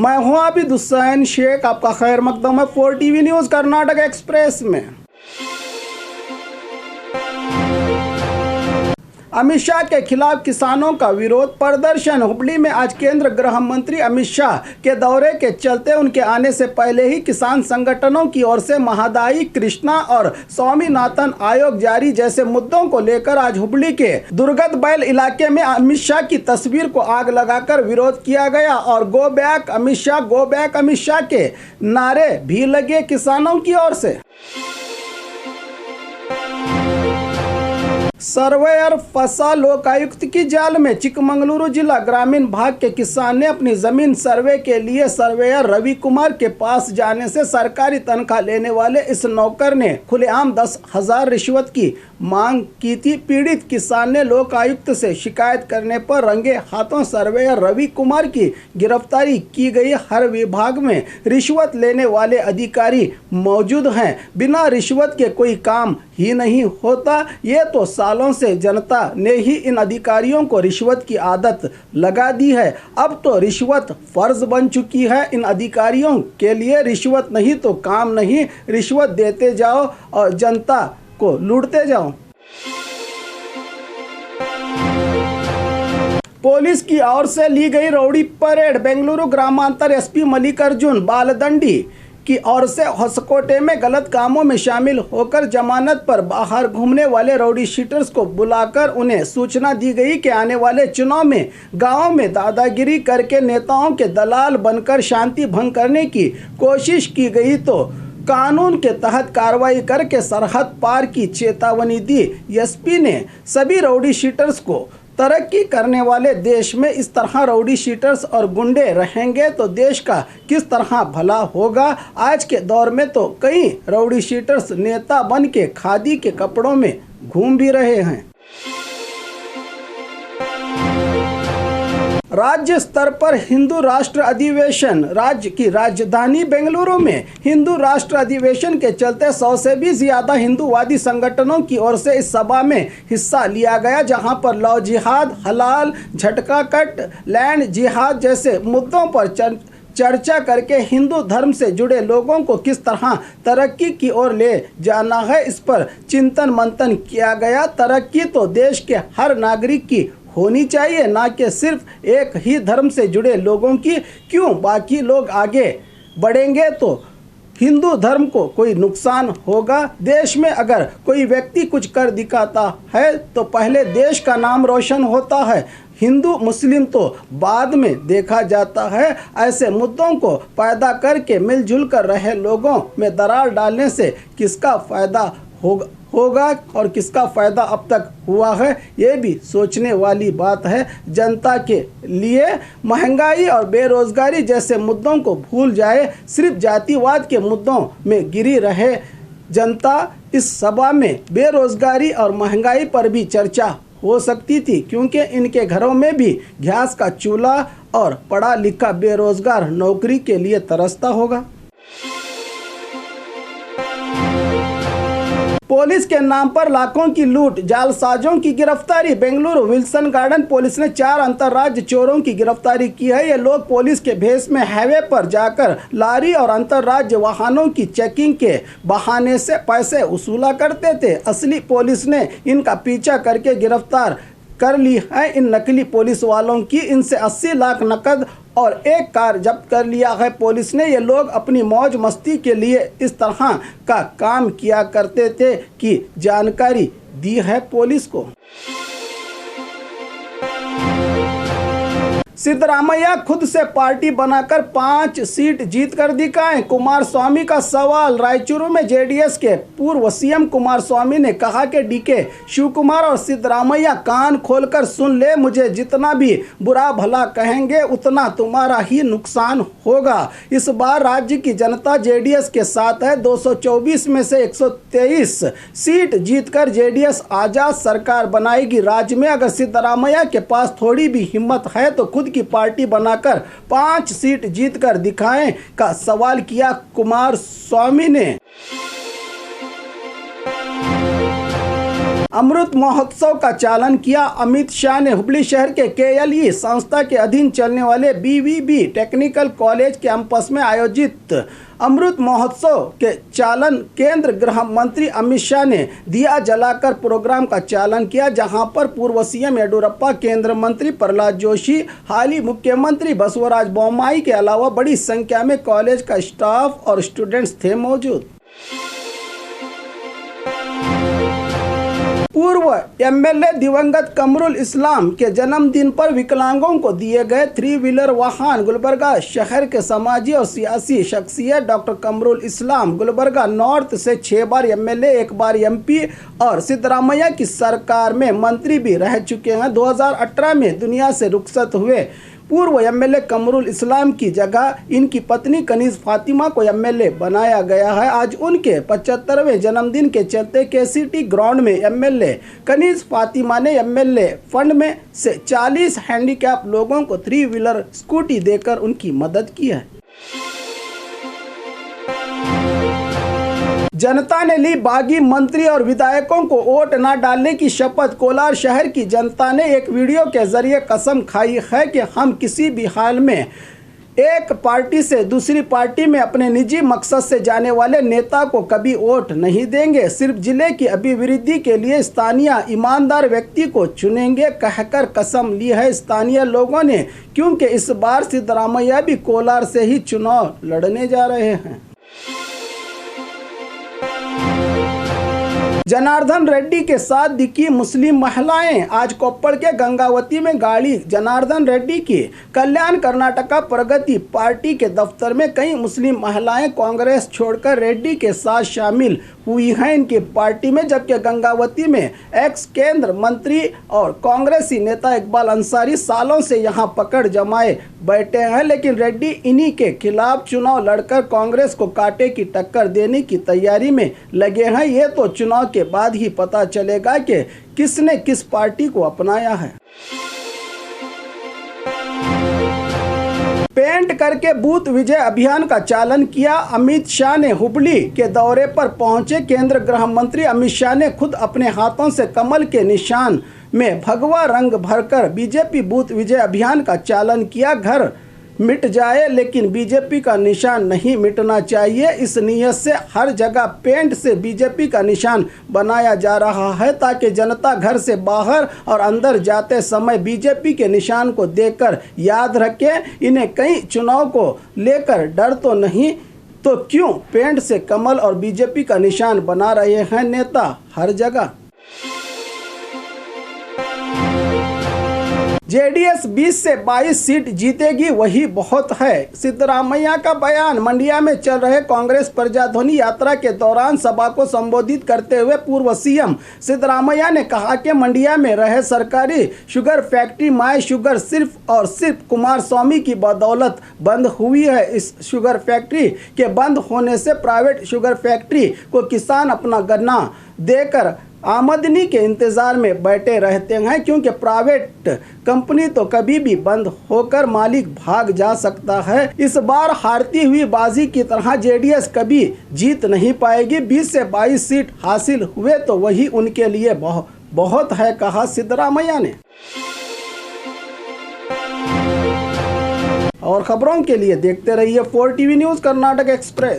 मैं हूं आबिद हुसैन शेख, आपका खैर मकदम है 4 टीवी न्यूज़ कर्नाटक एक्सप्रेस में। अमित शाह के खिलाफ किसानों का विरोध प्रदर्शन। हुबली में आज केंद्र गृह मंत्री अमित शाह के दौरे के चलते उनके आने से पहले ही किसान संगठनों की ओर से महादायी, कृष्णा और स्वामीनाथन आयोग जारी जैसे मुद्दों को लेकर आज हुबली के दुर्गत बैल इलाके में अमित शाह की तस्वीर को आग लगाकर विरोध किया गया और go back Amit Shah, go back Amit Shah के नारे भी लगे किसानों की ओर से। सर्वेयर फंसा लोकायुक्त की जाल में। चिकमंगलुरु जिला ग्रामीण भाग के किसान ने अपनी जमीन सर्वे के लिए सर्वेयर रवि कुमार के पास जाने से सरकारी तनख्वाह लेने वाले इस नौकर ने खुलेआम 10,000 रिश्वत की मांग की थी। पीड़ित किसान ने लोकायुक्त से शिकायत करने पर रंगे हाथों सर्वेयर रवि कुमार की गिरफ्तारी की गई। हर विभाग में रिश्वत लेने वाले अधिकारी मौजूद हैं, बिना रिश्वत के कोई काम ही नहीं होता। ये तो सालों से जनता ने ही इन अधिकारियों को रिश्वत की आदत लगा दी है। अब तो रिश्वत फर्ज बन चुकी है। इन अधिकारियों के लिए रिश्वत नहीं तो काम नहीं। रिश्वत देते जाओ और जनता को लूटते जाओ। पुलिस की ओर से ली गई रौड़ी परेड। बेंगलुरु ग्रामांतर एसपी मल्लिकार्जुन बालदंडी की ओर से होसकोटे में गलत कामों में शामिल होकर जमानत पर बाहर घूमने वाले रौडी शीटर्स को बुलाकर उन्हें सूचना दी गई कि आने वाले चुनाव में गांव में दादागिरी करके नेताओं के दलाल बनकर शांति भंग करने की कोशिश की गई तो कानून के तहत कार्रवाई करके सरहद पार की चेतावनी दी। एसपी ने सभी रौडी शीटर्स को तरक्की करने वाले देश में इस तरह रौडी शीटर्स और गुंडे रहेंगे तो देश का किस तरह भला होगा। आज के दौर में तो कई रौडी शीटर्स नेता बन के खादी के कपड़ों में घूम भी रहे हैं। राज्य स्तर पर हिंदू राष्ट्र अधिवेशन। राज्य की राजधानी बेंगलुरु में हिंदू राष्ट्र अधिवेशन के चलते 100 से भी ज्यादा हिंदूवादी संगठनों की ओर से इस सभा में हिस्सा लिया गया, जहां पर लव जिहाद, हलाल, झटका कट, लैंड जिहाद जैसे मुद्दों पर चर्चा करके हिंदू धर्म से जुड़े लोगों को किस तरह तरक्की की ओर ले जाना है, इस पर चिंतन मंथन किया गया। तरक्की तो देश के हर नागरिक की होनी चाहिए, ना कि सिर्फ एक ही धर्म से जुड़े लोगों की। क्यों बाकी लोग आगे बढ़ेंगे तो हिंदू धर्म को कोई नुकसान होगा। देश में अगर कोई व्यक्ति कुछ कर दिखाता है तो पहले देश का नाम रोशन होता है। हिंदू मुस्लिम तो बाद में देखा जाता है। ऐसे मुद्दों को पैदा करके मिलजुल कर रहे लोगों में दरार डालने से किसका फ़ायदा होगा और किसका फ़ायदा अब तक हुआ है, ये भी सोचने वाली बात है। जनता के लिए महंगाई और बेरोजगारी जैसे मुद्दों को भूल जाए, सिर्फ जातिवाद के मुद्दों में गिरी रहे जनता। इस सभा में बेरोजगारी और महंगाई पर भी चर्चा हो सकती थी, क्योंकि इनके घरों में भी गैस का चूल्हा और पढ़ा लिखा बेरोजगार नौकरी के लिए तरसता होगा। पुलिस के नाम पर लाखों की लूट, जालसाजों की गिरफ्तारी। बेंगलुरु विल्सन गार्डन पुलिस ने 4 अंतर्राज्य चोरों की गिरफ्तारी की है। ये लोग पुलिस के भेष में हाईवे पर जाकर लारी और अंतर्राज्य वाहनों की चेकिंग के बहाने से पैसे वसूला करते थे। असली पुलिस ने इनका पीछा करके गिरफ्तार कर ली है। इन नकली पुलिस वालों की इनसे 80 लाख नकद और एक कार जब्त कर लिया है पुलिस ने। ये लोग अपनी मौज मस्ती के लिए इस तरह का काम किया करते थे कि जानकारी दी है पुलिस को। सिद्धरामैया खुद से पार्टी बनाकर 5 सीट जीत कर दिखाएं, कुमार स्वामी का सवाल। रायचूरू में जेडीएस के पूर्व सीएम कुमार स्वामी ने कहा कि डीके शिवकुमार और सिद्धरामैया कान खोलकर सुन ले, मुझे जितना भी बुरा भला कहेंगे उतना तुम्हारा ही नुकसान होगा। इस बार राज्य की जनता जेडीएस के साथ है। 224 में से 123 सीट जीतकर जेडीएस आजाद सरकार बनाएगी। राज्य में अगर सिद्धरामैया के पास थोड़ी भी हिम्मत है तो खुद की पार्टी बनाकर 5 सीट जीतकर दिखाएं का सवाल किया कुमार स्वामी ने। अमृत महोत्सव का चालन किया। अमित शाह ने हुबली शहर के KLE संस्था के अधीन चलने वाले BVB टेक्निकल कॉलेज कैंपस में आयोजित अमृत महोत्सव के चालन केंद्र गृह मंत्री अमित शाह ने दिया जलाकर प्रोग्राम का चालन किया, जहां पर पूर्व CM येडियुरप्पा, केंद्र मंत्री प्रहलाद जोशी, हाली मुख्यमंत्री बसवराज बोम्माई के अलावा बड़ी संख्या में कॉलेज का स्टाफ और स्टूडेंट्स थे मौजूद। पूर्व MLA दिवंगत कमरुल इस्लाम के जन्मदिन पर विकलांगों को दिए गए 3 व्हीलर वाहन। गुलबर्गा शहर के समाजी और सियासी शख्सियत डॉक्टर कमरुल इस्लाम गुलबर्गा नॉर्थ से 6 बार MLA, 1 बार MP और सिद्धरामैया की सरकार में मंत्री भी रह चुके हैं। 2018 में दुनिया से रुखसत हुए पूर्व MLA कमरुल इस्लाम की जगह इनकी पत्नी कनीज फातिमा को MLA बनाया गया है। आज उनके 75वें जन्मदिन के चलते KCT ग्राउंड में MLA कनीज फातिमा ने MLA फंड में से 40 हैंडीकैप लोगों को 3 व्हीलर स्कूटी देकर उनकी मदद की है। जनता ने ली बागी मंत्री और विधायकों को वोट न डालने की शपथ। कोलार शहर की जनता ने एक वीडियो के जरिए कसम खाई है कि हम किसी भी हाल में एक पार्टी से दूसरी पार्टी में अपने निजी मकसद से जाने वाले नेता को कभी वोट नहीं देंगे। सिर्फ जिले की अभिवृद्धि के लिए स्थानीय ईमानदार व्यक्ति को चुनेंगे कहकर कसम ली है स्थानीय लोगों ने, क्योंकि इस बार सिद्धरामैया भी कोलार से ही चुनाव लड़ने जा रहे हैं। जनार्दन रेड्डी के साथ दिखी मुस्लिम महिलाएं। आज कोप्पड़ के गंगावती में गाड़ी जनार्दन रेड्डी की कल्याण कर्नाटका प्रगति पार्टी के दफ्तर में कई मुस्लिम महिलाएं कांग्रेस छोड़कर रेड्डी के साथ शामिल हुई हैं इनकी पार्टी में, जबकि गंगावती में एक्स केंद्र मंत्री और कांग्रेसी नेता इकबाल अंसारी सालों से यहां पकड़ जमाए बैठे हैं। लेकिन रेड्डी इन्हीं के खिलाफ चुनाव लड़कर कांग्रेस को कांटे की टक्कर देने की तैयारी में लगे हैं। ये तो चुनाव के बाद ही पता चलेगा कि किसने किस पार्टी को अपनाया है। पेंट करके बूथ विजय अभियान का चालन किया। अमित शाह ने हुबली के दौरे पर पहुंचे। केंद्र गृह मंत्री अमित शाह ने खुद अपने हाथों से कमल के निशान में भगवा रंग भरकर बीजेपी बूथ विजय अभियान का चालन किया। घर मिट जाए लेकिन बीजेपी का निशान नहीं मिटना चाहिए, इस नीयत से हर जगह पेंट से बीजेपी का निशान बनाया जा रहा है ताकि जनता घर से बाहर और अंदर जाते समय बीजेपी के निशान को देखकर याद रखे। इन्हें कई चुनाव को लेकर डर तो नहीं तो क्यों पेंट से कमल और बीजेपी का निशान बना रहे हैं नेता हर जगह। JDS 20 से 22 सीट जीतेगी वही बहुत है, सिद्धरामैया का बयान। मंडिया में चल रहे कांग्रेस प्रजाध्वनि यात्रा के दौरान सभा को संबोधित करते हुए पूर्व CM सिद्धरामैया ने कहा कि मंडिया में रहे सरकारी शुगर फैक्ट्री माय शुगर सिर्फ और सिर्फ कुमारस्वामी की बदौलत बंद हुई है। इस शुगर फैक्ट्री के बंद होने से प्राइवेट शुगर फैक्ट्री को किसान अपना गन्ना देकर आमदनी के इंतजार में बैठे रहते हैं, क्योंकि प्राइवेट कंपनी तो कभी भी बंद होकर मालिक भाग जा सकता है। इस बार हारती हुई बाजी की तरह JDS कभी जीत नहीं पाएगी। 20 से 22 सीट हासिल हुए तो वही उनके लिए बहुत है, कहा सिद्धरामैया ने। और खबरों के लिए देखते रहिए 4TV न्यूज़ कर्नाटक एक्सप्रेस।